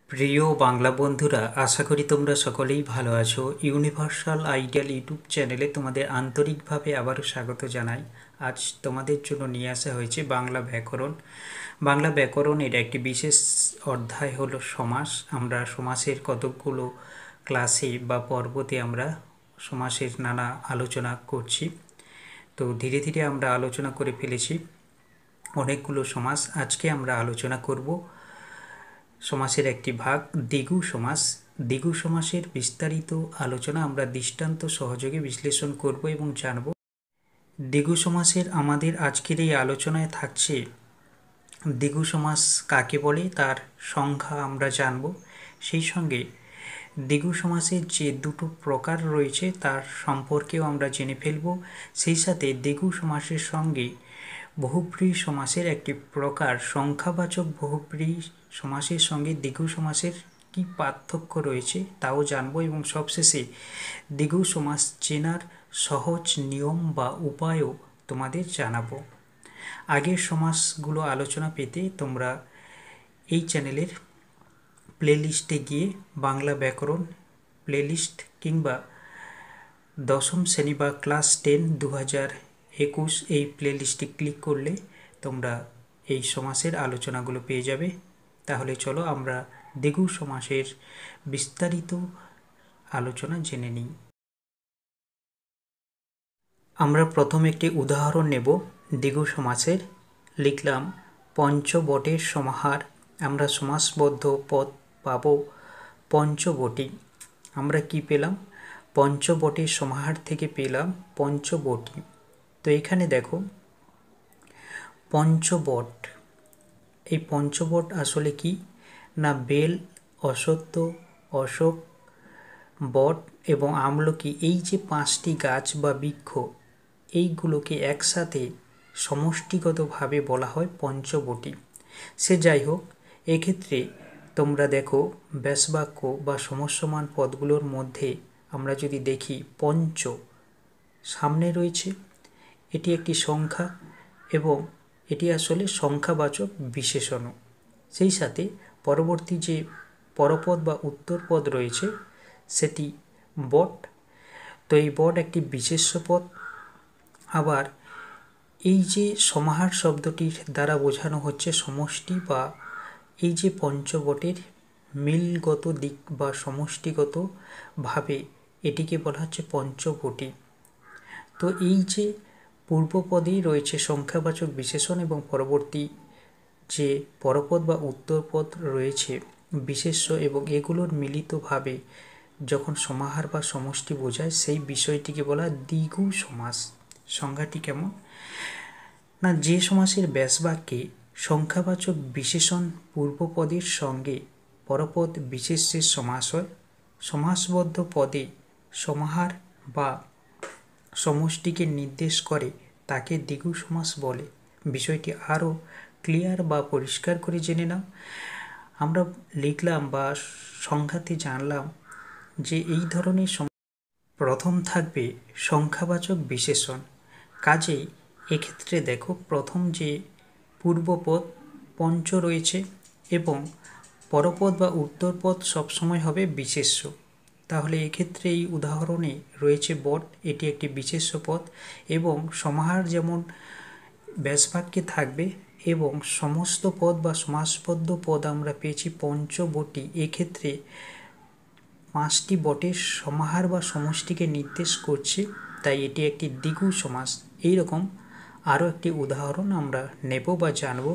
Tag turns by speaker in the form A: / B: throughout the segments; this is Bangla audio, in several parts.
A: প্রিয় বাংলা বন্ধুরা, আশা করি তোমরা সকলেই ভালো আছো। ইউনিভার্সাল আইডিয়াল ইউটিউব চ্যানেলে তোমাদের আন্তরিকভাবে আবারও স্বাগত জানাই। আজ তোমাদের জন্য নিয়ে আসা হয়েছে বাংলা ব্যাকরণ। বাংলা ব্যাকরণের একটি বিশেষ অধ্যায় হলো সমাস। আমরা সমাসের কতকগুলো ক্লাসে বা পর্বতে আমরা সমাসের নানা আলোচনা করছি। তো ধীরে ধীরে আমরা আলোচনা করে ফেলেছি অনেকগুলো সমাস। আজকে আমরা আলোচনা করব সমাসের একটি ভাগ দ্বিগু সমাস। দ্বিগু সমাসের বিস্তারিত আলোচনা আমরা দৃষ্টান্ত সহযোগে বিশ্লেষণ করব এবং জানব। দ্বিগু সমাসের আমাদের আজকের এই আলোচনায় থাকছে দ্বিগু সমাস কাকে বলে, তার সংজ্ঞা আমরা জানব। সেই সঙ্গে দ্বিগু সমাসের যে দুটো প্রকার রয়েছে তার সম্পর্কেও আমরা জেনে ফেলব। সেই সাথে দ্বিগু সমাসের সঙ্গে বহুব্রী সমাসের একটি প্রকার সংখ্যাবাচক বহুব্রী সমাসের সঙ্গে দ্বিগু সমাসের কি পার্থক্য রয়েছে তাও জানবো এবং সবশেষে দ্বিগু সমাস চেনার সহজ নিয়ম বা উপায়ও তোমাদের জানাবো। আগের সমাসগুলো আলোচনা পেতে তোমরা এই চ্যানেলের প্লেলিস্টে গিয়ে বাংলা ব্যাকরণ প্লেলিস্ট কিংবা দশম শ্রেণী বা ক্লাস 10 2021 এই প্লেলিস্টে ক্লিক করলে তোমরা এই সমাসের আলোচনাগুলো পেয়ে যাবে। তাহলে চলো আমরা দ্বিগু সমাসের বিস্তারিত আলোচনা জেনে নিই। আমরা প্রথম একটি উদাহরণ নেব দ্বিগু সমাসের। লিখলাম পঞ্চবটের সমাহার। আমরা সমাসবদ্ধ পদ পাব পঞ্চবটী। আমরা কি পেলাম? পঞ্চবটের সমাহার থেকে পেলাম পঞ্চবটী। তো এখানে দেখো পঞ্চবট, এই পঞ্চবট আসলে কি না, বেল, অশ্বত্থ, অশোক, বট এবং আমলকি, এই যে 5টি গাছ বা বৃক্ষ, এইগুলোকে একসাথে সমষ্টিগতভাবে বলা হয় পঞ্চবটী। সে যাই হোক, এক্ষেত্রে তোমরা দেখো ব্যাসবাক্য বা সমস্যমান পদগুলোর মধ্যে আমরা যদি দেখি পঞ্চ সামনে রয়েছে, এটি একটি সংখ্যা এবং এটি আসলে সংখ্যাবাচক বিশেষণও। সেই সাথে পরবর্তী যে পরপদ বা উত্তরপদ রয়েছে সেটি বট। তো এই বট একটি বিশেষ্য পদ। আবার এই যে সমাহার শব্দটির দ্বারা বোঝানো হচ্ছে সমষ্টি, বা এই যে পঞ্চবটের মিলগত দিক বা সমষ্টিগত ভাবে এটিকে বলা হচ্ছে পঞ্চবটী। তো এই যে পূর্বপদেই রয়েছে সংখ্যাবাচক বিশেষণ এবং পরবর্তী যে পরপদ বা উত্তরপদ রয়েছে বিশেষ্য, এবং এগুলোর মিলিতভাবে যখন সমাহার বা সমষ্টি বোঝায় সেই বিষয়টিকে বলা দ্বিগু সমাস। সংজ্ঞাটি কেমন না, যে সমাসের ব্যাসবাক্যে সংখ্যাবাচক বিশেষণ পূর্বপদের সঙ্গে পরপদ বিশেষ্যের সমাস হয়, সমাসবদ্ধ পদে সমাহার বা সমষ্টিকে নির্দেশ করে, তাকে দ্বিগু সমাস বলে। বিষয়টি আরও ক্লিয়ার বা পরিষ্কার করে জেনে নাও। আমরা লিখলাম বা সংখ্যাতে জানলাম যে এই ধরনের প্রথম থাকবে সংখ্যাবাচক বিশেষণ। কাজেই এক্ষেত্রে দেখো প্রথম যে পূর্বপদ পঞ্চ রয়েছে এবং পরপদ বা উত্তরপদ সবসময় হবে বিশেষ্য। তাহলে এক্ষেত্রে এই উদাহরণে রয়েছে বট, এটি একটি বিশেষ্য পদ এবং সমাহার যেমন ব্যাসবাক্যে থাকবে এবং সমস্ত পদ বা সমাসবদ্ধ পদ আমরা পেয়েছি পঞ্চবটী। এক্ষেত্রে 5টি বটের সমাহার বা সমষ্টিকে নির্দেশ করছে, তাই এটি একটি দ্বিগু সমাস। এইরকম আরও একটি উদাহরণ আমরা নেব বা জানব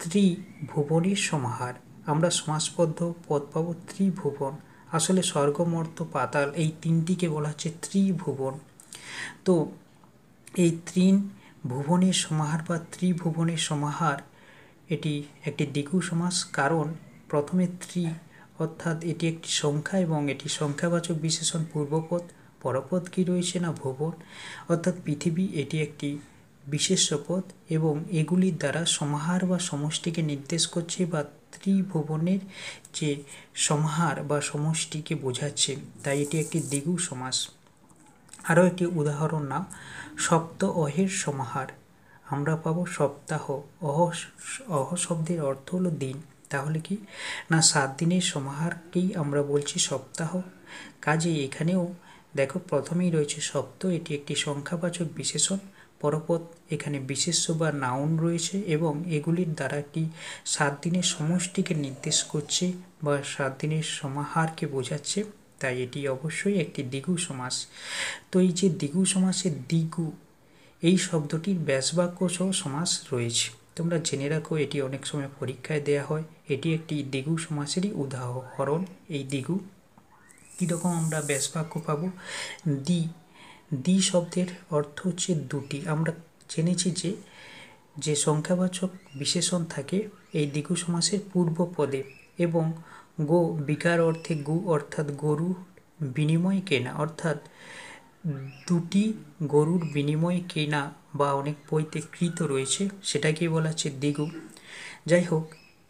A: ত্রিভুবনের সমাহার। আমরা সমাসবদ্ধ পদ পাবো ত্রিভুবন। আসলে স্বর্গ, মর্ত্য, পাতাল এই তিনটিকে বলা হচ্ছে ত্রিভুবন। তো এই ভুবনের সমাহার বা ত্রিভুবনের সমাহার এটি একটি দ্বিগু সমাস, কারণ প্রথমে অর্থাৎ এটি একটি সংখ্যা এবং এটি সংখ্যাবাচক বিশেষণ পূর্বপদ, পরপদ কি রয়েছে না ভুবন অর্থাৎ পৃথিবী, এটি একটি বিশেষ্য পদ এবং এগুলির দ্বারা সমাহার বা সমষ্টিকে নির্দেশ করছে বা ত্রিভুবনের যে সমাহার বা সমষ্টিকে বোঝাচ্ছে, তাই এটি একটি দ্বিগু সমাস। আরও একটি উদাহরণ নাও, সপ্ত অহের সমাহার। আমরা পাবো সপ্তাহ। অহ শব্দের অর্থ হলো দিন, তাহলে কি না 7 দিনের সমাহারকেই আমরা বলছি সপ্তাহ। কাজেই এখানেও দেখো প্রথমেই রয়েছে সপ্ত, এটি একটি সংখ্যাবাচক বিশেষণ। পরপর এখানে বিশেষ্য বা নাউন রয়েছে এবং এগুলির দ্বারা একটি 7 দিনের সমষ্টিকে নির্দেশ করছে বা 7 দিনের সমাহারকে বোঝাচ্ছে, তাই এটি অবশ্যই একটি দ্বিগু সমাস। তো এই যে দ্বিগু সমাসের দ্বিগু এই শব্দটির ব্যাসবাক্য সহ সমাস রয়েছে। তোমরা জেনে রাখো, এটি অনেক সময় পরীক্ষায় দেয়া হয়। এটি একটি দ্বিগু সমাসেরই উদাহরণ। এই দ্বিগু কীরকম আমরা ব্যাসবাক্য পাবো? দ্বি শব্দের অর্থ হচ্ছে দুটি। আমরা জেনেছি যে সংখ্যাবাচক বিশেষণ থাকে এই দ্বিগু সমাসের পূর্ব পদে, এবং গো বিকার অর্থে গু অর্থাৎ গরু বিনিময় কেনা, অর্থাৎ দুটি গরুর বিনিময়ে কেনা বা অনেক বইতে কৃত রয়েছে, সেটাকেই বলা হচ্ছে দ্বিগু। যাই হোক,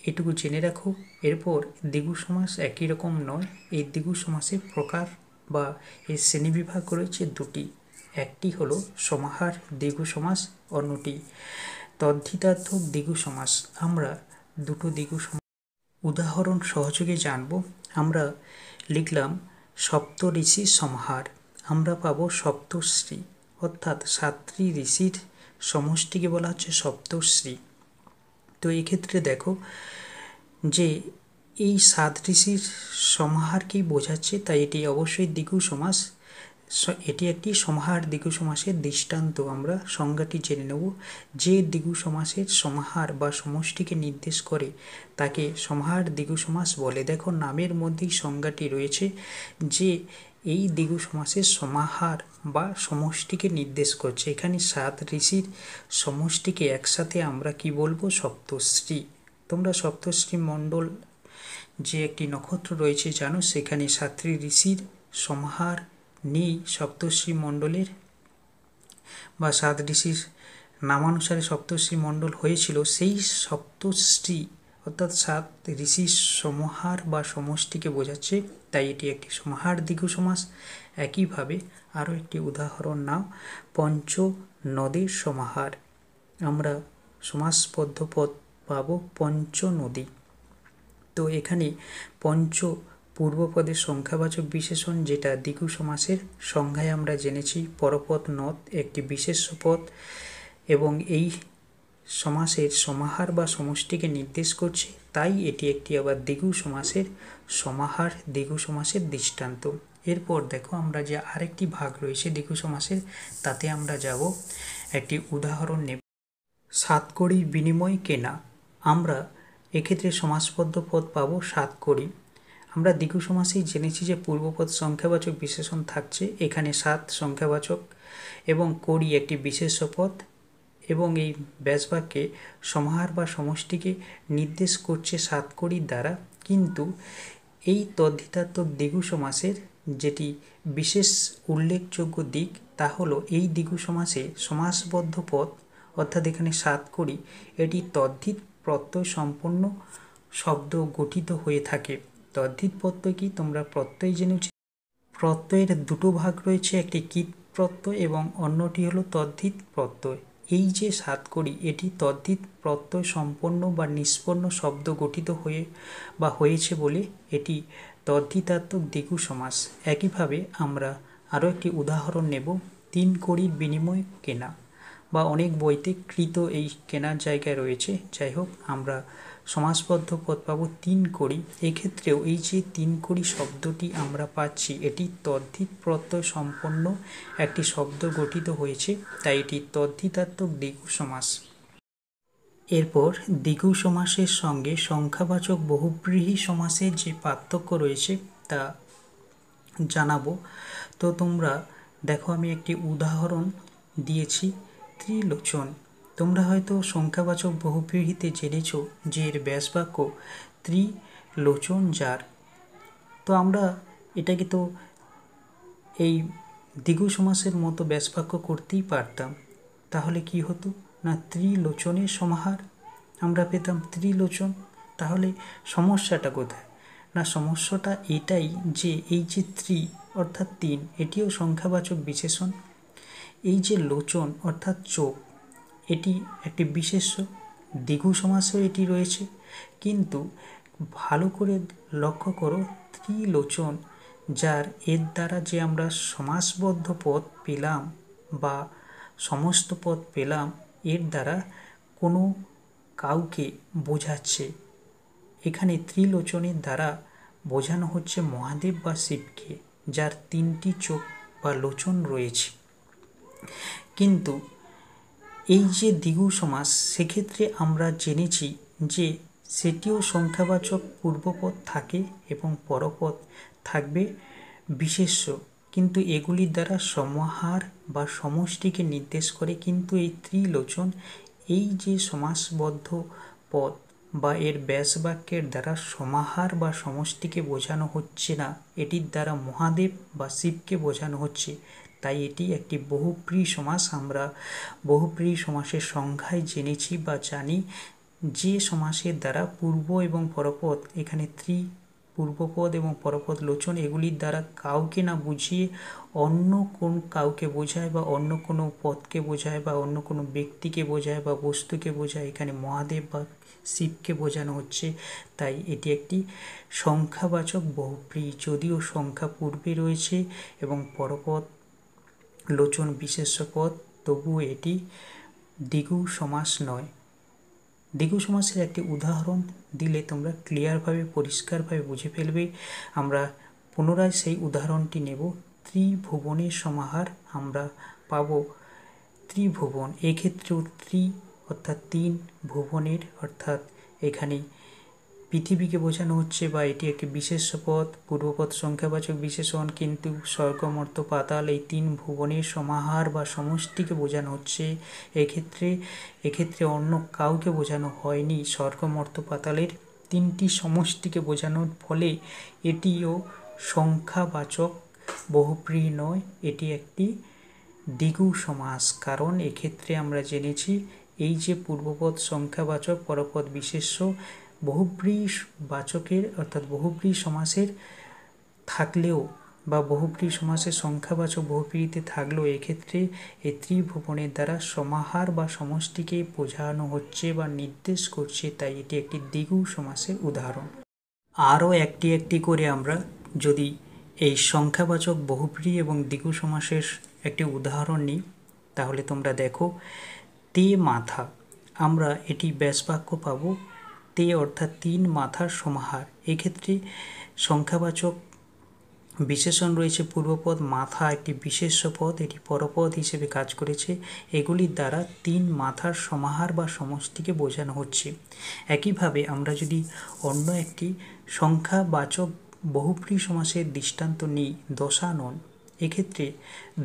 A: এটুকু জেনে রাখো। এরপর দ্বিগু সমাস একই রকম নয়। এই দ্বিগু সমাসের প্রকার বা এর শ্রেণীবিভাগ রয়েছে দুটি। একটি হলো সমাহার দ্বিগু সমাস, অন্যটি তদ্ধিতার্থক দ্বিগু সমাস। আমরা দুটো দ্বিগু সমাস উদাহরণ সহযোগে জানব। আমরা লিখলাম সপ্তঋষির সমাহার। আমরা পাবো সপ্তশ্রী, অর্থাৎ 7টি ঋষির সমষ্টিকে বলা হচ্ছে সপ্তশ্রী। তো এক্ষেত্রে দেখো যে এই 7 ঋষির সমাহারকেই বোঝাচ্ছে, তাই এটি অবশ্যই দ্বিগু সমাস। এটি একটি সমাহার দ্বিগু সমাসের দৃষ্টান্ত। আমরা সংজ্ঞাটি জেনে নেব। যে দ্বিগু সমাসের সমাহার বা সমষ্টিকে নির্দেশ করে তাকে সমাহার দ্বিগু সমাস বলে। দেখো নামের মধ্যেই সংজ্ঞাটি রয়েছে যে এই দ্বিগু সমাসের সমাহার বা সমষ্টিকে নির্দেশ করছে। এখানে 7 ঋষির সমষ্টিকে একসাথে আমরা কি বলবো? সপ্তশ্রী। তোমরা সপ্তশ্রী মণ্ডল যে একটি নক্ষত্র রয়েছে জানো, সেখানে 7টি ঋষির সমাহার নেই সপ্তশ্রী মণ্ডলের, বা 7 ঋষির নামানুসারে সপ্তশ্রী মণ্ডল হয়েছিল। সেই সপ্তশ্রী অর্থাৎ 7 ঋষির সমাহার বা সমষ্টিকে বোঝাচ্ছে, তাই এটি একটি সমাহার দ্বিগু সমাস। একইভাবে আরও একটি উদাহরণ নাও, পঞ্চ নদীর সমাহার। আমরা সমাসবদ্ধ পদ পাবো পঞ্চ নদী। তো এখানে পঞ্চ পূর্বপদের সংখ্যাবাচক বিশেষণ, যেটা দ্বিগু সমাসের সংজ্ঞায় আমরা জেনেছি পরপদ নদ একটি বিশেষ্য পদ, এবং এই সমাসের সমাহার বা সমষ্টিকে নির্দেশ করছে, তাই এটি একটি আবার দ্বিগু সমাসের সমাহার দ্বিগু সমাসের দৃষ্টান্ত। এরপর দেখো আমরা যে আরেকটি ভাগ রয়েছে দ্বিগু সমাসের, তাতে আমরা যাব একটি উদাহরণ নেব। 7 কড়ির বিনিময় কেনা। আমরা এক্ষেত্রে সমাসবদ্ধ পদ পাবো 7 কড়ি। আমরা দ্বিগু সমাসেই জেনেছি যে পূর্বপদ সংখ্যাবাচক বিশেষণ থাকছে, এখানে 7 সংখ্যাবাচক এবং কড়ি একটি বিশেষ্য পদ, এবং এই ব্যাসবাক্যে সমাহার বা সমষ্টিকে নির্দেশ করছে 7 কড়ির দ্বারা। কিন্তু এই তদ্ধিতার্থক দ্বিগু সমাসের যেটি বিশেষ উল্লেখযোগ্য দিক, তা হলো এই দ্বিগু সমাসে সমাসবদ্ধ পদ অর্থাৎ এখানে 7 কড়ি এটি তদ্ধিত প্রত্যয় সম্পন্ন শব্দ গঠিত হয়ে থাকে। তদ্ধিত প্রত্যয় কি? তোমরা প্রত্যয় জেনেছ। প্রত্যয়ের দুটো ভাগ রয়েছে, একটি কীট প্রত্যয় এবং অন্যটি হলো তদ্ধিত প্রত্যয়। এই যে 7 কড়ি এটি তদ্ধিত প্রত্যয় সম্পন্ন বা নিষ্পন্ন শব্দ গঠিত হয়েছে বলে এটি তদ্ধিতার্থক দ্বিগু সমাস। একইভাবে আমরা আরও একটি উদাহরণ নেব, 3 কড়ির বিনিময় কেনা, বা অনেক বইতে কৃত এই কেনার জায়গায় রয়েছে। যাই হোক, আমরা সমাসবদ্ধ পদ পাবো 3 কড়ি। এক্ষেত্রেও এই যে 3 কড়ি শব্দটি আমরা পাচ্ছি, এটি তদ্ধিত প্রত্যয় সম্পন্ন একটি শব্দ গঠিত হয়েছে, তাই এটি তদ্ধিতার্থক দ্বিগু সমাস। এরপর দ্বিগু সমাসের সঙ্গে সংখ্যাবাচক বহুব্রীহি সমাসের যে পার্থক্য রয়েছে তা জানাবো। তো তোমরা দেখো, আমি একটি উদাহরণ দিয়েছি, ত্রিলোচন। তোমরা হয়তো সংখ্যাবাচক বহুব্রীহিতে জেনেছ যে এর ব্যাসবাক্য ত্রিলোচন যার। তো আমরা এটাকে তো এই দ্বিগু সমাসের মতো ব্যাসবাক্য করতেই পারতাম। তাহলে কি হতো না, ত্রিলোচনের সমাহার আমরা পেতাম ত্রিলোচন। তাহলে সমস্যাটা কোথায়? না, সমস্যাটা এটাই যে এই যে ত্রি অর্থাৎ 3 এটিও সংখ্যাবাচক বিশেষণ। এই যে লোচন অর্থাৎ চোখ, এটি একটি বিশেষ্য। দ্বিগু সমাসেও এটি রয়েছে, কিন্তু ভালো করে লক্ষ্য করো, ত্রিলোচন, যার এর দ্বারা যে আমরা সমাসবদ্ধ পদ পেলাম বা সমস্ত পদ পেলাম, এর দ্বারা কোনো কাউকে বোঝাচ্ছে। এখানে ত্রিলোচনের দ্বারা বোঝানো হচ্ছে মহাদেব বা শিবকে, যার 3টি চোখ বা লোচন রয়েছে। কিন্তু এই যে দ্বিগু সমাস, সেক্ষেত্রে আমরা জেনেছি যে সেটিও সংখ্যাবাচক পূর্বপদ থাকে এবং পরপদ থাকবে বিশেষ্য, কিন্তু এগুলির দ্বারা সমাহার বা সমষ্টিকে নির্দেশ করে। কিন্তু এই ত্রিলোচন, এই যে সমাসবদ্ধ পদ বা এর ব্যাস বাক্যের দ্বারা সমাহার বা সমষ্টিকে বোঝানো হচ্ছে না, এটির দ্বারা মহাদেব বা শিবকে বোঝানো হচ্ছে। তাই এটি একটি বহুব্রীহি সমাস। আমরা বহুব্রীহি সমাসের সংজ্ঞায় জেনেছি বা জানি, যে সমাসের দ্বারা পূর্ব এবং পরপদ, এখানে পূর্বপদ এবং পরপদ লোচন, এগুলির দ্বারা কাউকে না বুঝিয়ে অন্য কোন কাউকে বোঝায় বা অন্য কোনো পদকে বোঝায় বা অন্য কোনো ব্যক্তিকে বোঝায় বা বস্তুকে বোঝায়, এখানে মহাদেব বা শিবকে বোঝানো হচ্ছে। তাই এটি একটি সংখ্যাবাচক বহুব্রীহি, যদিও সংখ্যা পূর্বে রয়েছে এবং পরপদ লোচন বিশেষ্য পদ, তবুও এটি দ্বিগু সমাস নয়। দ্বিগু সমাসের একটি উদাহরণ দিলে তোমরা ক্লিয়ারভাবে, পরিষ্কারভাবে বুঝে ফেলবে। আমরা পুনরায় সেই উদাহরণটি নেব। ত্রিভুবনের সমাহার আমরা পাব ত্রিভুবন। এক্ষেত্রেও অর্থাৎ 3 ভুবনের, অর্থাৎ এখানে পৃথিবীকে বোঝানো হচ্ছে বা এটি একটি বিশেষ্য পদ, পূর্বপদ সংখ্যাবাচক বিশেষণ, কিন্তু স্বর্গ মর্ত্য পাতাল এই 3 ভুবনের সমাহার বা সমষ্টিকে বোঝানো হচ্ছে। এক্ষেত্রে অন্য কাউকে বোঝানো হয়নি, স্বর্গ মর্ত্য পাতালের 3টি সমষ্টিকে বোঝানোর ফলে এটিও সংখ্যাবাচক বহুব্রীহি নয়, এটি একটি দ্বিগু সমাস। কারণ এক্ষেত্রে আমরা জেনেছি এই যে পূর্বপদ সংখ্যাবাচক, পরপদ বিশেষ্য, বহুব্রীহি বাচকের অর্থাৎ বহুব্রীহি সমাসের থাকলেও বা বহুব্রীহি সমাসের সংখ্যাবাচক বহুব্রীহিতে থাকলেও এক্ষেত্রে এই ত্রিভুবনের দ্বারা সমাহার বা সমষ্টিকে বোঝানো হচ্ছে বা নির্দেশ করছে। তাই এটি একটি দ্বিগু সমাসের উদাহরণ। আরও একটি করে আমরা যদি এই সংখ্যাবাচক বহুব্রীহি এবং দ্বিগু সমাসের একটি উদাহরণ নিই, তাহলে তোমরা দেখো, তে মাথা, আমরা এটি ব্যাস বাক্য পাব। তে অর্থাৎ 3 মাথার সমাহার। এক্ষেত্রে সংখ্যাবাচক বিশেষণ রয়েছে পূর্বপদ, মাথা একটি বিশেষ্য পদ, এটি পরপদ হিসেবে কাজ করেছে। এগুলির দ্বারা 3 মাথার সমাহার বা সমষ্টিকে বোঝানো হচ্ছে। একইভাবে আমরা যদি অন্য একটি সংখ্যাবাচক বহুব্রীহি সমাসের দৃষ্টান্ত নিই, দশানন। এক্ষেত্রে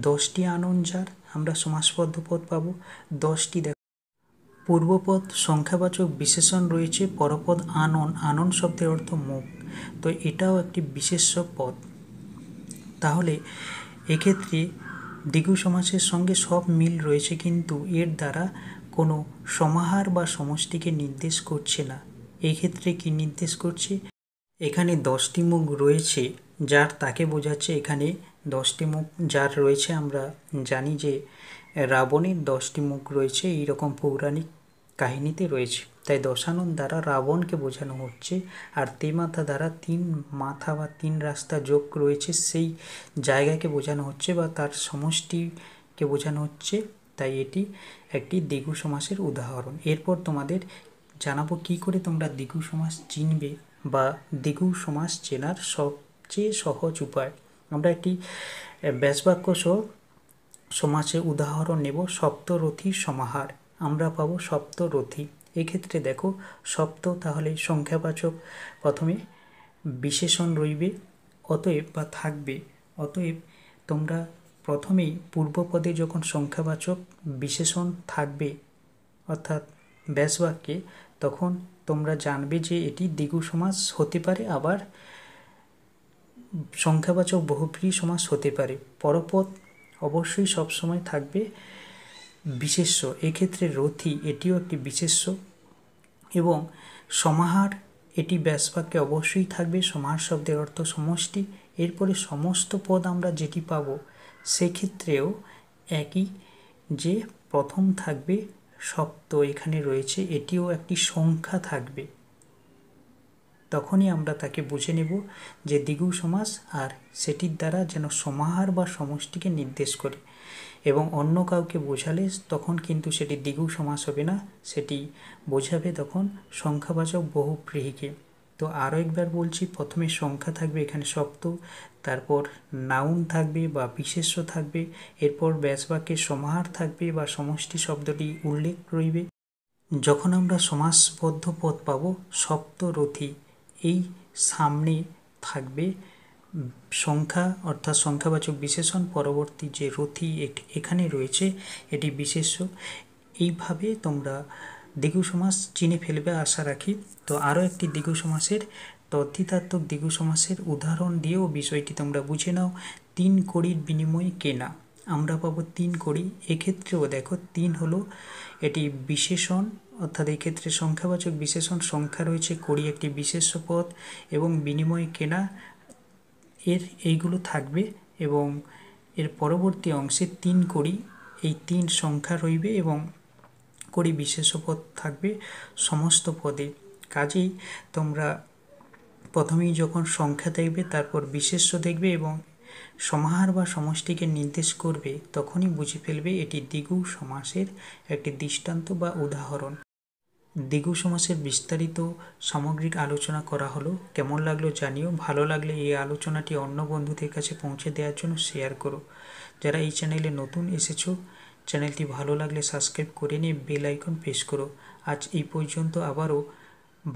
A: 10টি আনন, যার আমরা সমাসবদ্ধ পদ পাব 10টি। পূর্বপদ সংখ্যাবাচক বিশেষণ রয়েছে, পরপদ আনন, আনন শব্দের অর্থ মুখ, তো এটাও একটি বিশেষ্য পদ। তাহলে এক্ষেত্রে দ্বিগু সমাসের সঙ্গে সব মিল রয়েছে, কিন্তু এর দ্বারা কোনো সমাহার বা সমষ্টিকে নির্দেশ করছে না। এক্ষেত্রে কি নির্দেশ করছে? এখানে 10টি মুখ রয়েছে, যার তাকে বোঝাচ্ছে। এখানে 10টি মুখ যার রয়েছে, আমরা জানি যে রাবণের 10টি মুখ রয়েছে, এইরকম পৌরাণিক কাহিনীতে রয়েছে। তাই দশানন দ্বারা রাবণকে বোঝানো হচ্ছে। আর তেমাথা দ্বারা 3 মাথা বা 3 রাস্তা যোগ রয়েছে, সেই জায়গাকে বোঝানো হচ্ছে বা তার সমষ্টিকে বোঝানো হচ্ছে। তাই এটি একটি দ্বিগু সমাসের উদাহরণ। এরপর তোমাদের জানাবো কি করে তোমরা দ্বিগু সমাস চিনবে বা দ্বিগু সমাস চেনার সবচেয়ে সহজ উপায়। আমরা একটি ব্যাসবাক্য সহ সমাসের উদাহরণ নেব। সপ্তরথী সমাহার আমরা পাবো সপ্তরথী। এক্ষেত্রে দেখো, সপ্ত তাহলে সংখ্যাবাচক, প্রথমে বিশেষণ রইবে, অতএব বা থাকবে। অতএব তোমরা প্রথমেই পূর্বপদে যখন সংখ্যাবাচক বিশেষণ থাকবে অর্থাৎ ব্যাসবাক্যে, তখন তোমরা জানবে যে এটি দ্বিগু সমাস হতে পারে, আবার সংখ্যাবাচক বহুব্রীহি সমাস হতে পারে। পরপদ অবশ্যই সবসময় থাকবে বিশেষ্য। এক্ষেত্রে রথী এটিও একটি বিশেষ্য, এবং সমাহার এটি ব্যাসবাক্যে অবশ্যই থাকবে। সমাহার শব্দের অর্থ সমষ্টি। এরপরে সমস্ত পদ আমরা যেটি পাব, সেক্ষেত্রেও একই, যে প্রথম থাকবে সপ্ত, এখানে রয়েছে, এটিও একটি সংখ্যা থাকবে। তখনই আমরা তাকে বুঝে নেব যে দ্বিগু সমাস, আর সেটির দ্বারা যেন সমাহার বা সমষ্টিকে নির্দেশ করে। এবং অন্য কাউকে বোঝালে তখন কিন্তু সেটি দ্বিগু সমাস হবে না, সেটি বোঝাবে তখন সংখ্যাবাচক বহুব্রীহিকে। তো আরও একবার বলছি, প্রথমে সংখ্যা থাকবে এখানে সপ্ত, তারপর নাউন থাকবে বা বিশেষ্য থাকবে, এরপর ব্যাসবাক্যের সমাহার থাকবে বা সমষ্টি শব্দটি উল্লেখ রইবে। যখন আমরা সমাসবদ্ধ পদ পাব সপ্তরথী, এই সামনে থাকবে সংখ্যা অর্থাৎ সংখ্যাবাচক বিশেষণ, পরবর্তী যে রথী এখানে রয়েছে এটি বিশেষ্য। এইভাবে তোমরা দ্বিগু সমাস চিনে ফেলবে আশা রাখি। তো আরও একটি দ্বিগু সমাসের তদ্ধিতাত্মক দ্বিগু সমাসের উদাহরণ দিয়েও বিষয়টি তোমরা বুঝে নাও। 3 কড়ির বিনিময়ে কেনা, আমরা পাবো 3 কড়ি। এক্ষেত্রেও দেখো 3 হলো এটি বিশেষণ, অর্থাৎ এক্ষেত্রে সংখ্যাবাচক বিশেষণ, সংখ্যা রয়েছে, কড়ি একটি বিশেষ্য পদ এবং বিনিময়ে কেনা এইগুলো থাকবে। এবং এর পরবর্তী অংশে 3 কড়ি, এই 3 সংখ্যা রইবে এবং কড়ি বিশেষ্য পদ থাকবে সমস্ত পদে। কাজেই তোমরা প্রথমেই যখন সংখ্যা দেখবে তারপর বিশেষ্য দেখবে এবং সমাহার বা সমষ্টিকে নির্দেশ করবে, তখনই বুঝে ফেলবে এটি দ্বিগু সমাসের একটি দৃষ্টান্ত বা উদাহরণ। দ্বিগু সমাসের বিস্তারিত সামগ্রিক আলোচনা করা হলো। কেমন লাগলো জানিও। ভালো লাগলে এই আলোচনাটি অন্য বন্ধুদের কাছে পৌঁছে দেওয়ার জন্য শেয়ার করো। যারা এই চ্যানেলে নতুন এসেছো, চ্যানেলটি ভালো লাগলে সাবস্ক্রাইব করে নিয়ে বেল আইকন প্রেস করো। আজ এই পর্যন্ত। আবারও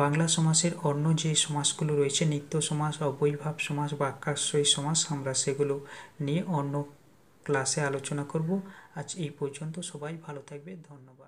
A: বাংলা সমাসের অন্য যে সমাসগুলো রয়েছে, নিত্য সমাস, অব্যয়ীভাব সমাস, বাক্যাশ্রয়ী সমাস, আমরা সেগুলো নিয়ে অন্য ক্লাসে আলোচনা করব। আজ এই পর্যন্ত। সবাই ভালো থাকবে। ধন্যবাদ।